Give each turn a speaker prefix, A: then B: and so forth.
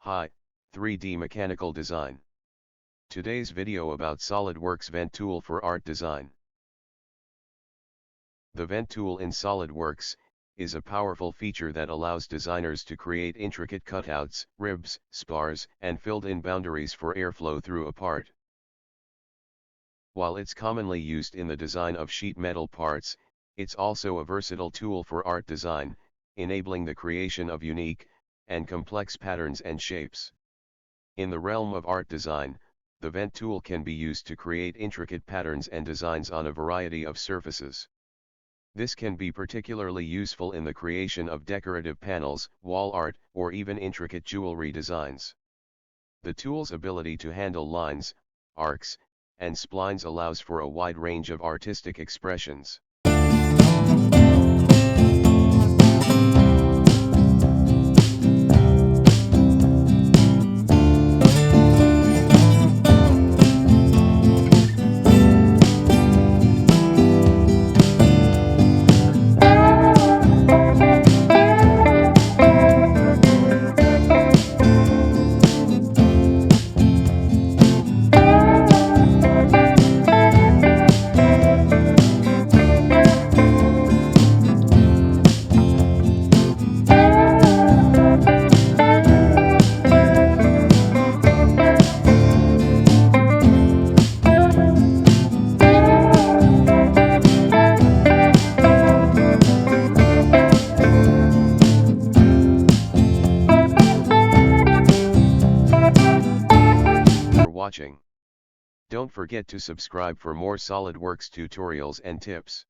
A: Hi, 3D Mechanical Design. Today's video about SolidWorks Vent Tool for Art Design. The Vent Tool in SolidWorks is a powerful feature that allows designers to create intricate cutouts, ribs, spars, and filled-in boundaries for airflow through a part. While it's commonly used in the design of sheet metal parts, it's also a versatile tool for art design, enabling the creation of unique and complex patterns and shapes. In the realm of art design, the Vent tool can be used to create intricate patterns and designs on a variety of surfaces. This can be particularly useful in the creation of decorative panels, wall art, or even intricate jewelry designs. The tool's ability to handle lines, arcs, and splines allows for a wide range of artistic expressions. Watching. Don't forget to subscribe for more SolidWorks tutorials and tips.